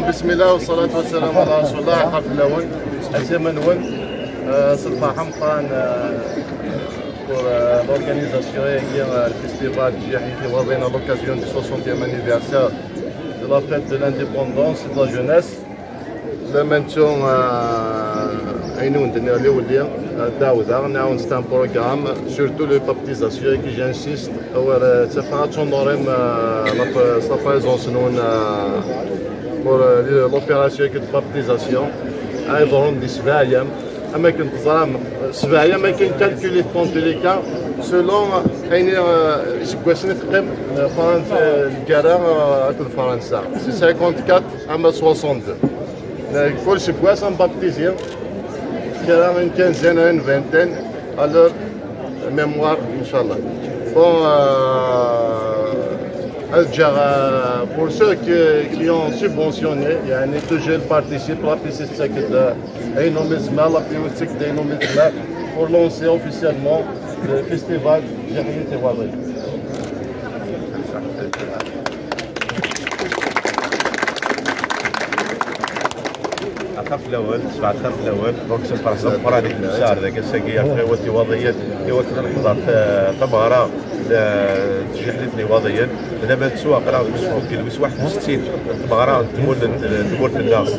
بسم الله والصلاة والسلام على رسول الله. خاف الأول أزمن ون صدفة حمقان pour l'organisation du festival qui va venir à l'occasion du 60e anniversaire de la fête de l'indépendance et de la jeunesse. Le mention c'est un programme, surtout la baptisation qui j'insiste, sa présence pour l'opération de baptisation. أما كنت ظلام سبعية ما كان كالكولي في ليكا سولون يعني يسكواسني تقريبا فرنسا الكرا أكل فرنسا سي 54 أما 62 كل سكواس أم بابتيزيا كرا من 15 أو 20 على ميموار إن شاء الله. بون pour ceux qui ont subventionné, يعني toujours participent, pour lancer officiellement le festival Jahiyat Wadi. الخف الاول سبعة الخف الاول دونك سنفرح نقرا هذيك الشهر ذاك الساقيه في غيوتي وضيات ايوا كنا نحضر في مغاره تجحلتني وضيا دابا تسوى قرا كيلويس 61 مغاره تمول في الناس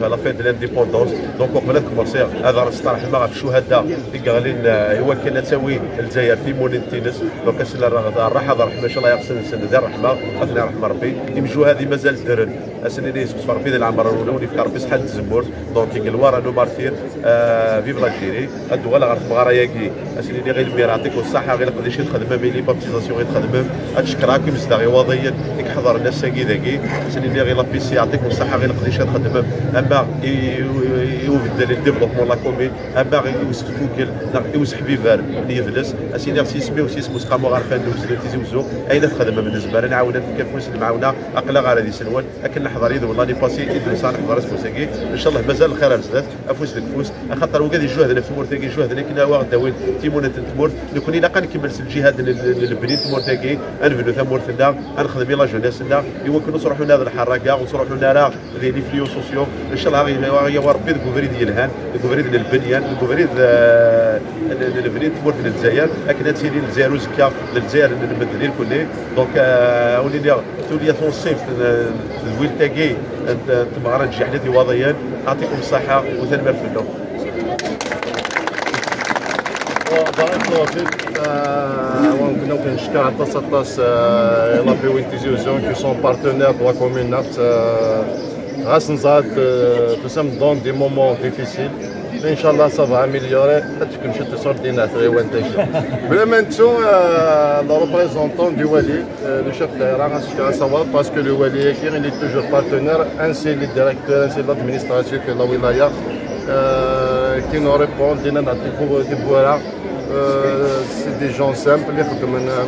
لا فيت لانديبوندونس دونك قبل كومونسي هذا راه سطر حما في الشهداء اللي قالين ايوا كنا تساوي الجزائر في مونتينس دونك الراحه الرحمه ان شاء الله يغسل السنه ديال الرحمه اثناء رحمه ربي يمجو هذه مازال درن اسني لي يسكت ربي ديال العمر الاولى في ربي صحه الزمور دونك الوار نو مارتير فيف لاجيري هادو غير غرف مغاره ياكي اسني لي غير يعطيك الصحه غير قداش تخدم ميلي بابتيزاسيون غير تخدم اشكراكم مزداغي وضيا يحضر الناس ساكي ذاكي اسني لي غير لابيسي يعطيك الصحه غير قداش تخدم اما يوفد الديفلوبمون لا كومين اما يوسفوكل يوسح بيفار اللي يجلس اسني سيسمي وسيسمو سقامو غارفان تيزوزو اين تخدم بالنسبه لنا عاونا في كفوس المعاونه اقلا غير هذه سنوات اكل نحضر يد والله ني باسي يدرسان نحضر اسمو ساكي ان شاء الله مازال الخير بزاف افوس الكفوس خاطر وقاد يجوهدنا في مورتاكي جوهدنا كنا واخد داوين تيمونه تمورت نكون الا كنكمل الجهاد البنين مورتاكي انفلو ثمورتنا نخدم لا جونيسنا يمكن نصرحوا لنا هذه الحركه ونصرحوا لنا لي فليو سوسيو ان شاء الله يا ربي الكوفري ديال الهان الكوفري ديال البنيان الكوفري البنين تمورت للجزائر لكن تيري الجزائر وزكا للجزائر المدني الكلي دونك ولي تونسيف الويلتاكي تبغى نجحلتي وضيا يعطيكم الصحه وتنمر في اللون. بارك الله فيك. ونكون نشكر على تصطاس لا بيوينتيزيوزيون كي سون بارتنير دو لا كومونات غاس نزاد تسم دون دي مومون ديفيسيل ان شاء الله ça va améliorer تكون شي تصوردينات غير وانتاج بلا ما نسوا لو ريبريزونطون دي ولي لو شيف دايره غنشكر سوا باسكو لو ولي كي غادي توجور بارتنير انسي لي ديريكتور انسي لادمينستراسيون في لا ولايه qui nous répondent, des voilà, c'est des gens simples,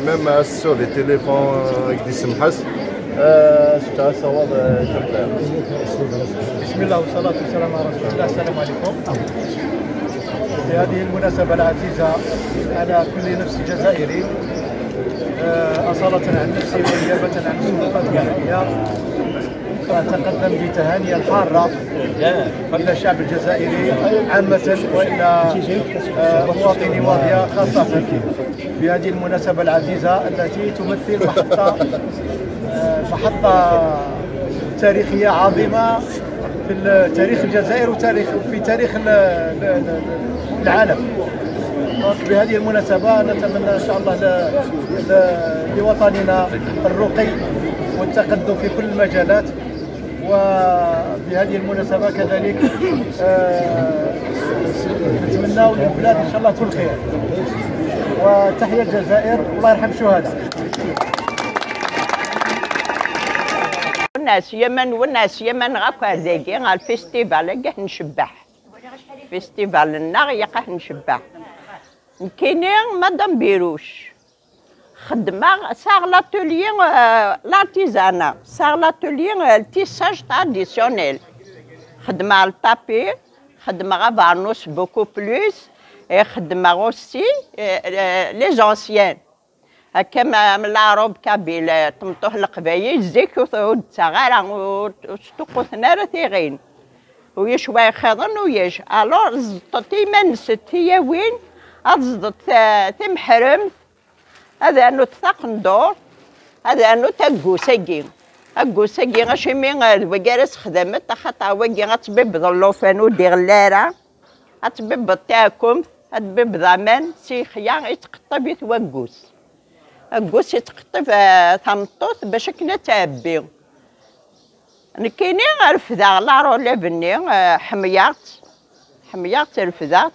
même sur les téléphones avec des simhas. بسم الله والصلاة والسلام على رسول الله. السلام عليكم. في هذه المناسبة العزيزة أنا كل نفسي جزائري أصالة عن نفسي ونيابة عن السلطات الجزائرية أتقدم بتهاني الحارة إلى الشعب الجزائري عامة وإلى مواطني واضية خاصة في هذه المناسبة العزيزة التي تمثل محطة تاريخية عظيمة في تاريخ الجزائر وفي تاريخ العالم. بهذه المناسبة نتمنى إن شاء الله لوطننا الرقي والتقدم في كل المجالات. وبهذه المناسبة كذلك نتمنى للبلاد إن شاء الله كل خير. وتحية الجزائر الله يرحم الشهداء. والناس يمن غاكا ذاكي غا الفيستيفال كاع نشبح فيستيفال النار يقاه نشبح كاينين مدام بيروش خدمة صار لاتوليي لارتيزانا صار لاتوليي التيساج تراديسيونيل خدمة الطابي خدمة غا فارنوس بوكو بلوس خدمة اوسي لي زونسيان هكا من العروب كابيل تمطوه القبايل زيك وثود صغار وستوقو ثنارة ثيغين ويشوي خضن ويش الور زطتي من ست هي وين أزدت تمحرم هذا أنو تثقندور هذا أنو تقوساقي أقوساقي غاشي مين وجالس خدمت خاطر وجي غتبيب ظلوفان ودي غلارة غتبيب تاكم غتبيب ضمان سيخيا يتقطب يتوقوس أقوس يتقطب ثمطوط باش كنا تابي كاينين رفدا لارو لبني حميات رفدات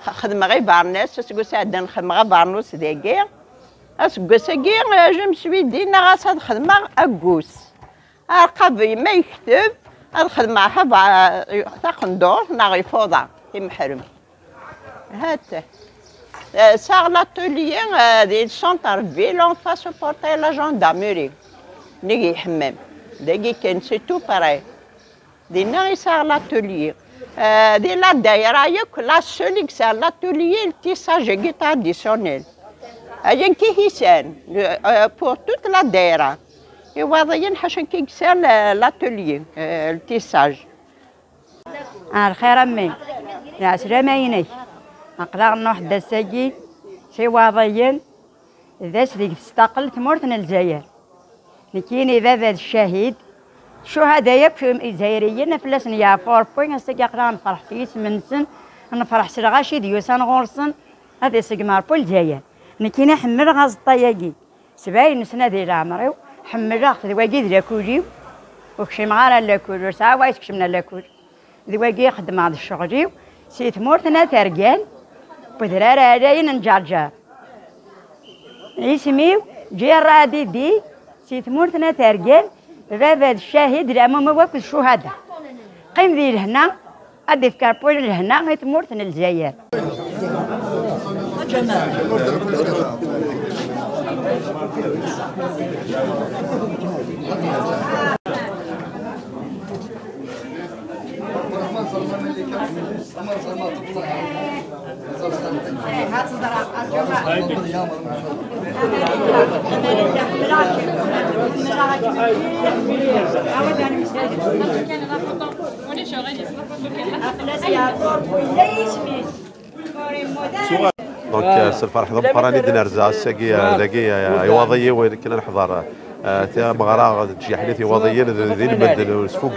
خدمة غير بارناس اسكوس عندنا نخدم بارنوس داكي اسكوس كي جمسوي دينا غاصاد خدمة أقوس قبل ما يكتب الخدمة تاقندور ناغي فوضى تمحرم هاته ساغ لاتوليي دي سونتر فيل اون فاس بورتي لا جوندارميري نيجي حمام داكي كان سي تو باراي دينا يساغ لاتوليي دي لا دايره ياك لا سوليك سا لاتوليي التيساج كي تراديسيونيل اجا كيهيسان بور توت لا دايره يواضيين حاشا كيكسال لاتوليي التيساج الخير امي يا سلامينك اقدر نروح دساجي سي واضيين اذا سديك تستقل تمورتنا الجزائر لكيني بابا الشهيد شهداء الجزائريين فلاسن يا فوربوين هسه قرا نفرح فيس منسن نفرح سرغاشي ديوسان غورسن هذا سقمار بول الجزائر لكيني حمل غازطاياكي 70 سنه ديال عمري حمل اخذ واجي لاكولي وكشي مغارا لاكول ساعه وايس كشمنا لاكول ذواقي خدم هذا الشغلي سيت مورتنا ترقان بدرارة علينا نجرجر اسمي جرادي دي سيت مورتنا ترقان بابا الشاهد الامام وقت الشهداء قيم ذي لهنا ادي في كاربول لهنا غيت مورتنا الجزائر دونك الفرح ضم قراني دنرزا ساقي ذاكي يواضي وين كنا نحضر تا مغرا تجي حليتي وضيين ذي المد فوق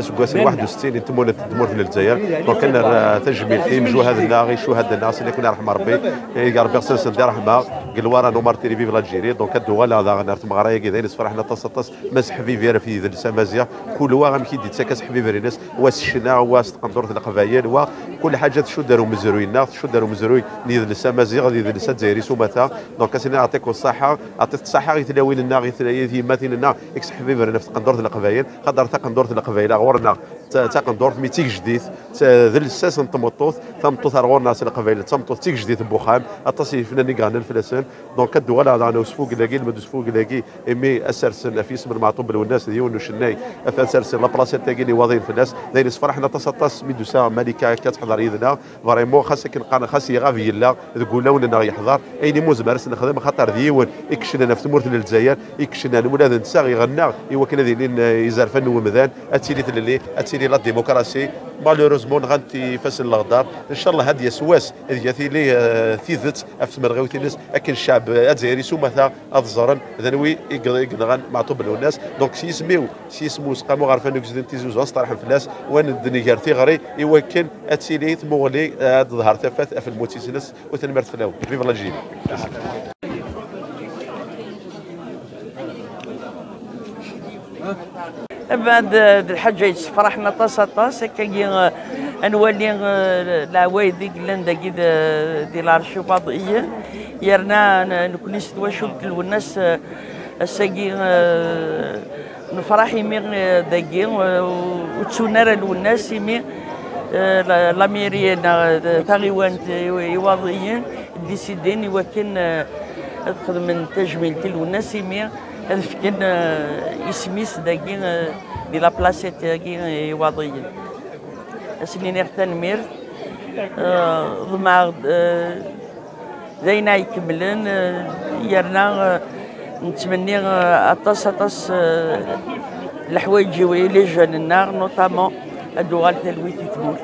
سكواس 61 تمور للجزائر دونك كان تجميل تيمجو هذا الناغي شو هذا الناس اللي كنا رحم ربي يا ربي خصنا ندير رحمه قلوارا نومار تيلي في الجيري دونك الدول هذا نرت مغرا يا كذا فرحنا تصطس مسح في فيرا في ذي السمازيه كل واحد كي دي تسكس حبيبي الناس واس واس قندور القبايل وكل حاجه شو داروا مزروينا شو داروا مزروي نيذ السمازيه نيذ الجزائري سومتا دونك اسنا نعطيكم الصحه عطيت الصحه يتلاوي لنا في مثلا اكس حبيبر نفس قندورة القبايل قدر تا قندورة القبايل غورنا تا قندورة ميتيك جديد ذل الساس نطمطوط ثمطوط غورنا سي القبايل تمطوط تيك جديد بوخام اتصي فناني كان الفلاسن دونك الدول هذا انا وسفوق لاقي المدوس فوق لاقي امي اسرسن في اسم المعطوب والناس ديون شناي افاسرسن لا بلاصه تاقي لي واضين في الناس داير فرحنا تصطاس ميدوسا ملكه كتحضر يدنا فريمون خاصك خاص يغافي لا تقول لنا يحضر ايني موزمرس نخدم خاطر ديون يكشنا في تمورت للجزائر يكشنا الولاد نساغ يغنى ايوا كاين ذيلين يزرفن ومذان اتيلي تللي اتيلي لا ديمقراسي مالوروزمون غنتي فاسل الغدار ان شاء الله هذه سواس هذه لي ثيثت افتمر غاوتي الناس لكن الشعب الجزائري سومثا الزرن ذنوي يقدغن معطوب الناس دونك سيسمو سقامو غارفانو كزدن تيزوز وسطرح الفلاس وان الدنيا كارتي غري ايوا كان اتيلي مغلي ظهر ثفات في الموتيسنس وتنمرت فلاو فيف لا جيل بعد الحاجة فرحنا طاس كي نولي العوايد قلنا داكي ديال الارشيفاضيه يرنا نكون نستواشو الناس الساقي نفرح يمي داكي وتسونار الناس يمي لاميريين تاغيوان يواضيين ديسيدين يوكن تخدم من تجميل الناس يمي هذا فكان اسميس داكي دي لا بلاسيت داكي وضعيين سنين تنمير مع داينا يكملن يرنا نتمنى اطاس الحوايج اللي جاننا نوطامون الدول تلويت تموت.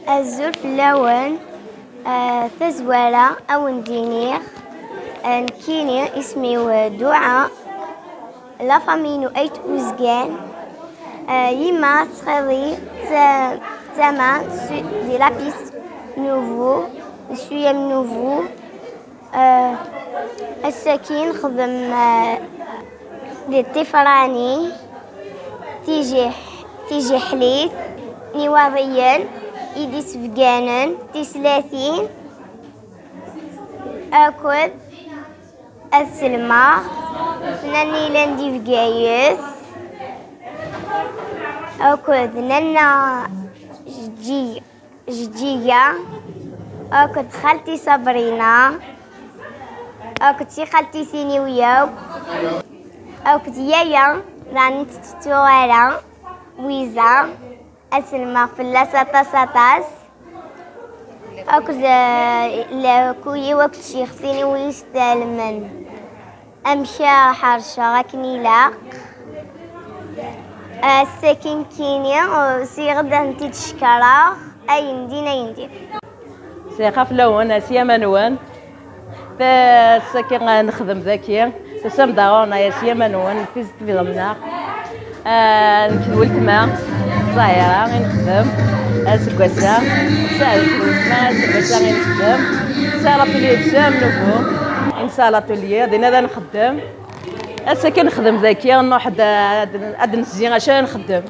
الزرف اللون تزوالة أو ندينير نكيني اسمي دعاء لا فامينو أيت أوزجان يما تخلي تما دي لابيس نوفو سويام نوفو السكين خدم دي الطفراني تيجي حليت نواضيا إيدي سفقانا تسلاثين أكل السلمى ناني لاندي فقايث أكل نانا جدية أكل خالتي صابرينا أكل خالتي سينيويا أكل يايا راني تتوالى ويزا أسلمى في ساتاس أكل كوي وقت شيخسيني ويستلمن أمشى حرشة غاكني لاق الساكن كيني سي غدا نتي تشكرا أي ندينا يندير سي خاف لون سي منون فالساكن نخدم ذاكي سام داونا يا سي منون في ضمنا نكولت ما صايره نخدم اسكواسا سالت اسكواسا نخدم سالت لي سام نوفو ان سالت لي دينا نخدم الساكن نخدم ذاكي نوحد اد نزيان عشان نخدم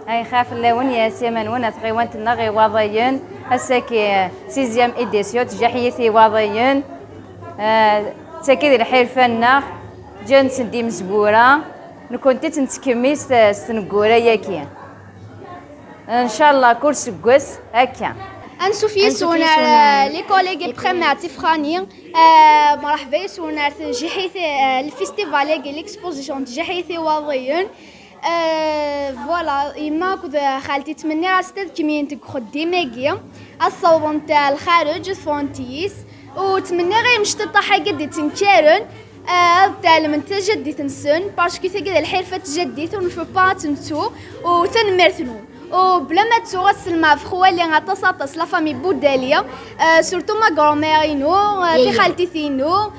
اي خاف اللون يا سيمانون تغيوانت نغي واضيين الساكي سيزيام اديسيو تجاحيتي واضيين تاكيد الحرفنا جان سندي مزبوره نكون تنتكمي ستنقوره ياكي ان شاء الله كل سكوس هكا انسوفي سونار لي كوليغي بريمير تفراني مرحبا سونار جحيث الفيستيفال ليكسبوزيسيون جحيث واضيين فوالا يما كنت خالتي تمني راستد كمينتك خدي ماكي الصوب نتاع الخارج فونتيس وتمني غير مشططه حاجه دي تنكارن تعلم انت جدي تنسن باسكو ثقيل الحرفه تجدي ونفو با تنتو وتنمرثنو وبلا ما تغسل مع خوالي غاطاس لا فامي بوداليا سورتو ما غروميرينو في خالتي ثينو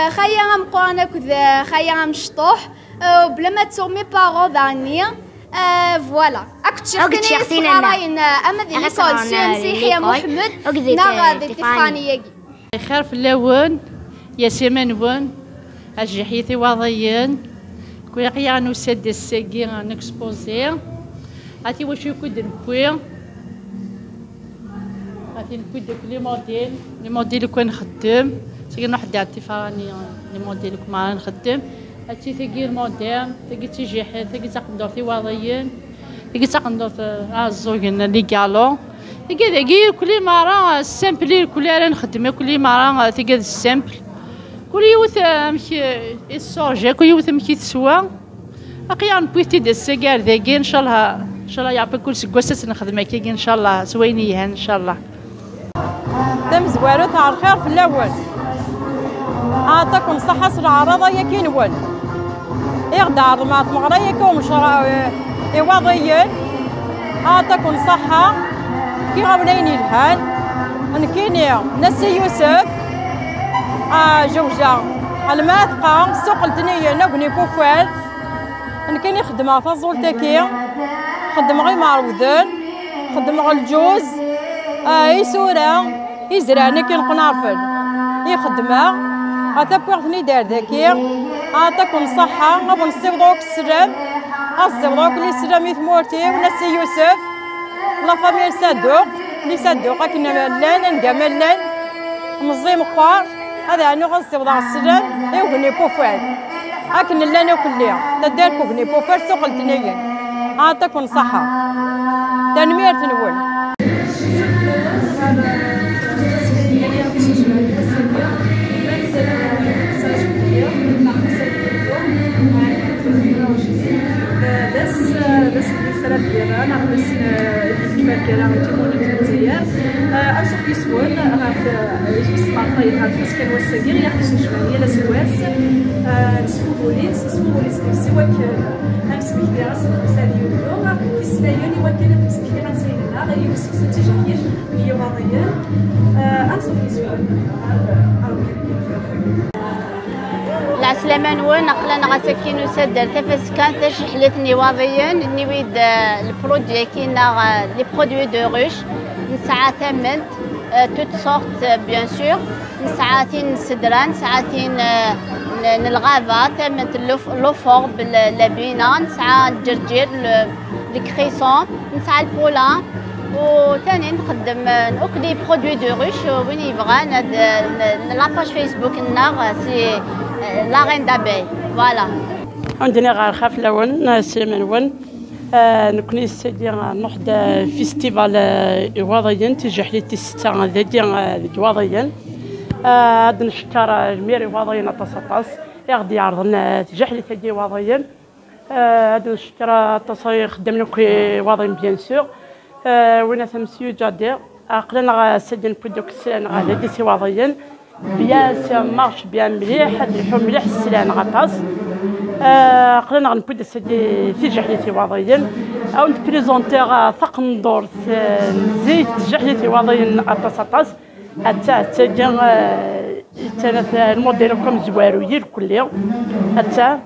خايا غمقرانا كذا خايا غمشطوح وبلا ما تسومي بارو داني فوالا اكو تشختني صغارين اما ذي ليكول سي يا محمد ناغا دي تفاني خير في اللون يا سيمانون الجحيثي واضيين كوي قيانو سد الساقي نكسبوزي هاتي واش يكون نبوي هاتي نكون لي موديل كون نخدم تيجي نوحد عندي فراني لي موديل كما نخدم هاتي ثقي الموديل ثقي تيجي ثقي تقدر في واضيين ثقي تقدر الزوجين لي كالو ثقي كل مره السامبل كل راه نخدم كل مره ثقي السامبل كل يوث مشي السوجي كل يوث مشي تسوى اقيا نبويتي د السكار ذاكي ان شاء الله يعطي كل سكواسات نخدم كي ان شاء الله زوينيه ان شاء الله دام زوارو تاع الخير في الاول عطاكم صحه العراضه يا كي نول يغدار مع مغريه كوم شرا يواضيين عطاكم صحه كي غاولين الهان نكيني نسي يوسف جوجا الماثقه سوق الدنيا نبني كوفال نكيني خدمه فازول تاكي خدم غير معروضين خدم غير الجوز يسورة يزرعني كي نقنارفل يخدمها هذا بوغتني دار ذاكي عطاكم صحة غابو نصيفضوك السلام نصيفضوك لي سلام يثمورتي وناسي يوسف لا فاميل سادوق كنا ملان نلقى ملان مزي مقوار هذا يعني غنصيفضو السلام يوغني بوفال هاكن لانا كليا تدار كوغني بوفال سوق الدنيا عطاكم صحة تنمير تنول بس الثلاث ديالها ناقص كلا تيمون الجزائر أمسح يسون في السماطي هاد فسكن والساقير يحدث نشمالية لسواس سفوفوليت سواك أمسك في راس الخمسة يوليو في السنايون وكان أمسك في راس النار غير يوسف ستجاهير هي وضيان أمسح يسون العسلامة نون نقلنا غاسكين وسد تفسكان تشحلتني واضيا نويد البرودوي كينا لي برودوي دو روش نسعى ثمنت توت سورت بيان سور نسعاتين السدران ساعتين الغابة ثمنت لوفور باللابينا نسعى الجرجير الكريسون نسعى البولان وثاني نخدم نوكلي برودوي دو روش وين يبغى لاباج فيسبوك لنا سي لا رين دابي فوالا عندنا غير خاف لون سلمان نكوني سيدي نوحد فيستيفال وضيين تيجي حليتي ستة ذي وضيين هاد نشكر الميري وضيين أطاس يغدي يعرضنا تيجي حليتي دي وضيين هاد نشكر التصاير خدمنا كي وضيين بيان سور وين مسيو جادير عقلنا سيدي نبدو كسلان غادي دي سي وضيين بيان مارش بيان مليح الحوم مليح السلان غطاس قلنا غنبدا سيدي في جحليتي وضيين او نبريزونتيغ ثقن ندور زيت جحليتي وضيين غطاس حتى جا ثلاث الموديل كوم زوارويين كلهم حتى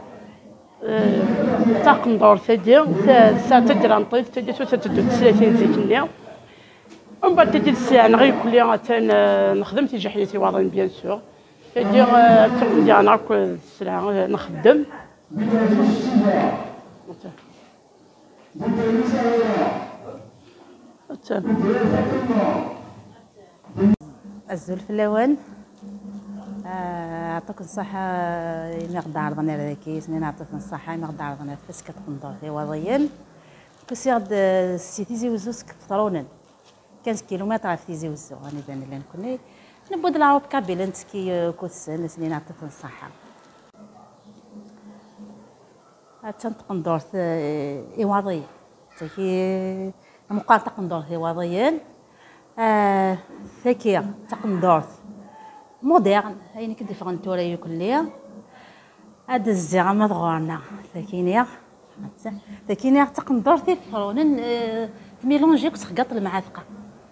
ثقن ندور سيدي ساعه تجرى نطيف تجي 36 زيت اليوم ومن بعد تجي الساعه غير كلها نخدم في جحليتي وضيين بيان سور تجي تنقضي انا كل الساعه نخدم الزلف اللون يعطيك الصحة نقدر عرضنا ذاكي سنين يعطيك الصحة نقدر عرضنا فسكة قندور في وضيين كسي غد سيتيزي وزوس كفطرونن 15 كيلومتر في تيزي وزو راني بان اللي نكوني نبود العروب كابيلنتسكي كوسن سنين يعطيك الصحة تنتقندورت إيواضية تاكي مقال تقندورت إيواضيين ثاكية تقندورت موديرن هاين كدي فغنتورا يوكليا هاد الزيغة مضغورنا ثاكينيا تقندورتي فطرونن ميلونجي كتخقط المعاثقة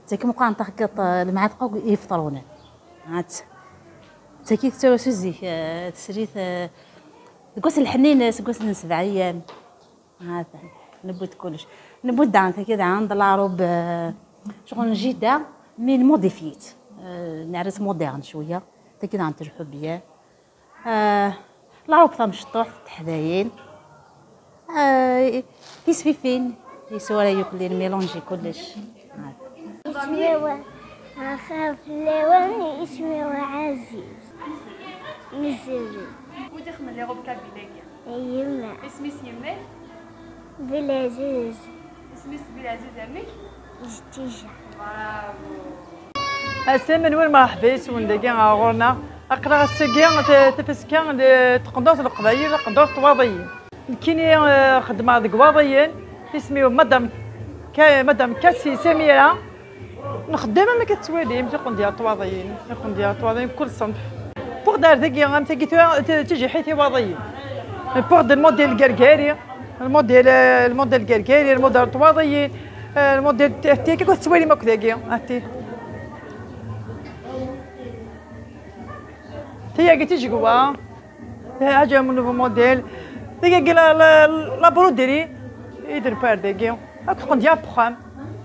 تاكي مقال تخقط المعاثقة يفطرونن تاكي تسوى سوزي تسريت تقوس الحنين تقوس من 7 أيام هذا نبوت كلش نبوت دعنا كذا عند العروب شغل جدة من موديفيت نعرس موديرن شوية كذا عند الحبية العروب ثم شطوح تحذاين فين يسوى ياكل ميلونجي كلش اسمي أخاف اللون اسمي عزيز مزري ودخل من لغوب كابيلاكيا يما اسمي يمك بالعزيز اسمي بالعزيز امك جتيجا برافو السلام وين مرحبا وندقي غورنا اقرا السكي تفسكان تقندوط القبايل قندوط وضيين كيني خدمه ديك وضيين اسمي مدام كاسي سميره نخدم ما كتسوالي ملي يكون ديال طواضيين كل صنف بوغ دار ذاكي غنمتاكي تيجي حيتي وضيين بوغ الموديل كركاري الموديل كركاري الموديل طواضيين الموديل تي كي كتسوالي ماك ذاكي هاتي تي تيجي جوا حاجه من نوفو موديل ذاكي لا بروديري يدير بار ذاكي هاك تكون ديال بخام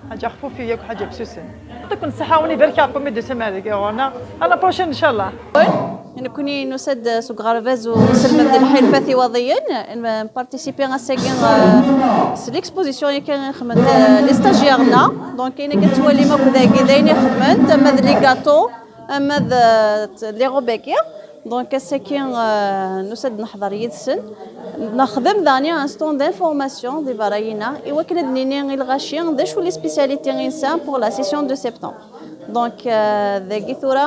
حاجه خفوفيه وحاجه بسوسن يعطيكم الصحه ونبارك لكم مدة سماع ذاكي غورنا على بروشين ان شاء الله نكوني نسد سوق غرفاز وسلمة الحي الفاثي وضيين بارتيسيبي غاساكين ليكسبوزيسيون كان خدمت لي ستاجيرنا دونك كاينه كتولي ماكو ذاكي دايني خدمت اما لي غاتو اما لي غوبيكيا دونك ساكين نسد نحضر يدسن نخدم داني ان ستون دانفورماسيون دي فراينا ايوا كنا دنيني الغاشيين دا شو لي سبيسياليتي غينسان بور لا سيسيون دو سبتمبر دونك ذاكي ثورا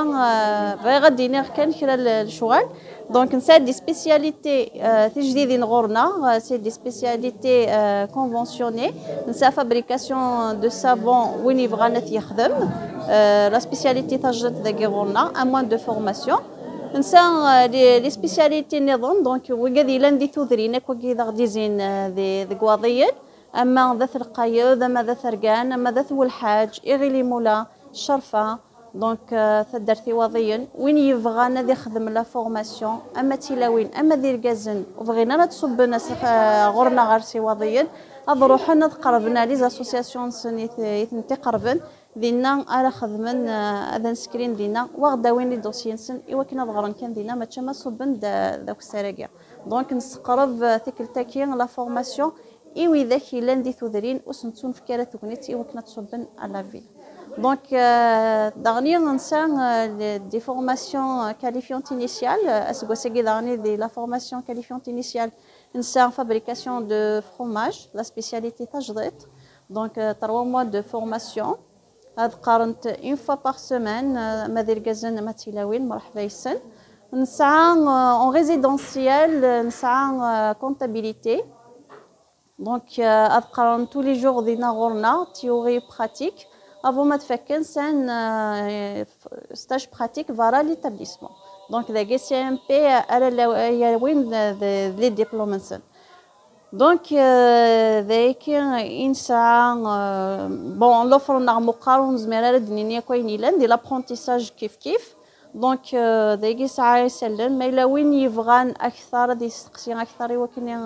غادي غادي كان كرا الشغل دونك نسال دي سبيسياليتي تجديدين غورنا سي دي سبيسياليتي كونفونسيوني نسا فابريكاسيون دو سافون وين يبغى يخدم لا سبيسياليتي تجدد ذاكي غورنا ان موان دو فورماسيون نسا لي سبيسياليتي نظام دونك وكادي لاندي تودرينك وكي غادي زين ذي قواضيين اما ذات القايد اما ذات رقان اما ذات والحاج اغيلي مولا الشرفه دونك تدرتي وضيا وين يبغى نادي يخدم لا فورماسيون اما تيلاوين اما دير كازن وبغينا نتصب ناس غورنا غير وضيا اضروح نتقربنا لي زاسوسياسيون يتنتي قربن دينا على خدمن هذا سكرين دينا واخدا وين لي دوسيين سن ايوا كنا ضغرن كان دينا ما تشما صبن داك السراقيا دونك نسقرب تيكلتاكي لا فورماسيون ايوا ذاك لاندي ثودرين وسنتون في كاره تكنيت ايوا كنا تصبن على فيل Donc, dernier des formations qualifiantes initiales. La formation qualifiante initiale, c'est en fabrication de fromage, la spécialité tajdit. Donc, 3 mois de formation. Une fois par semaine, en résidentiel, en comptabilité. Donc, tous les jours, théorie et pratique. Avant de faire un stage pratique vers l'établissement. Donc, la GCMP a les diplômes. Donc, bon, l'offre de l'apprentissage kif. Donc, des ساعة ما إلا وين يبغان أكثر دي سقسي أكثر وكني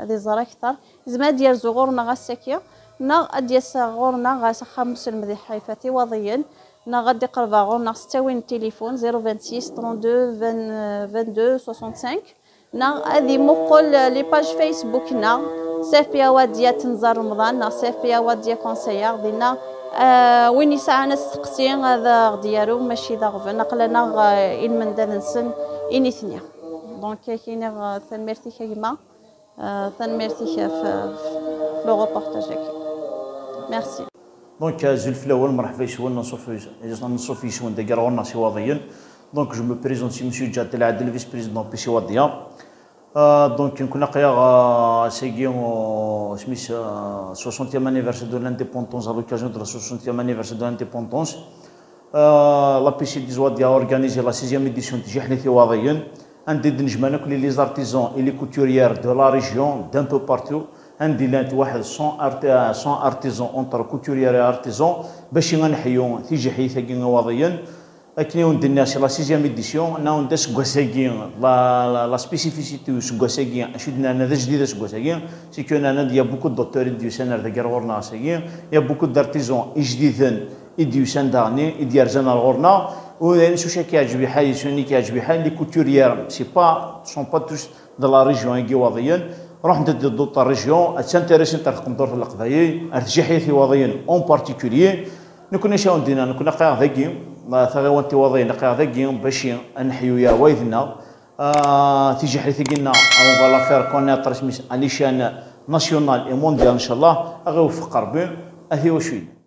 دي زرا أكثر زعما ديال زغورنا غاساكيا نا غادي غورنا غا 5 المديح حيفاتي وضيا نا غادي قربا غورنا 6 تليفون 026 32 22 65 نا غادي مقول لي باج فيسبوك نا سيف بي واديا تنزار رمضان نا سيف بي واديا كونسيير دينا وين يسعنا السقسيين هذا ديالو ماشي داغفن نقلنا من دانسن اني ثنيا دونك كاين ثنميرتي كيما ثنميرتي في لو ريبورتاج ميرسي دونك زلف الاول مرحبا يسون نصوفي يسون داير غورنا سي وضيا دونك جو مو بريزونتي مسيو جاد العادل فيس بريزيدون بي سي وضيا دونك كنا قيا سيغيون سميس 60e anniversaire de l'indépendance à l'occasion de la 60e anniversaire de l'indépendance la PC d'Izouadi a organisé la 6e édition de Jihnethi Wadayen un des nijmanak les artisans et les couturières de la région d'un peu partout un des 100 artisans entre couturières et artisans باش نحيو في جحيث Wadayen أكنيون الناس لا 6e édition ناون داس كواساكين لا سبيسيفيسيتي سكواساكين اشدنا انا ذا جديد سكواساكين سي كون انا يا بوكو دوتور ديو سنر ذا غورنا ساكين يا بوكو دارتيزون جديدين ديو سان دارني ديال زنا الغورنا و شو كيعجبي حاجه شنو كيعجبي حاجه لي كوتوريير سي با سون با توش دو لا ريجيون كي وضيين روح ندير دوط ريجيون تانتيريسي تاعكم دور القضايا ارتجاحيه في وضيين اون بارتيكولير نكون شاو ندينا نكون قاع ذاكي ثغيوان تيواضي نقيا ذاكيهم باش نحيو يا وايدنا تيجي حيث قلنا اون فوالا فير كونيتر سميس انيشان ناسيونال اي مونديال ان شاء الله اغيو في قربين اهي وشوي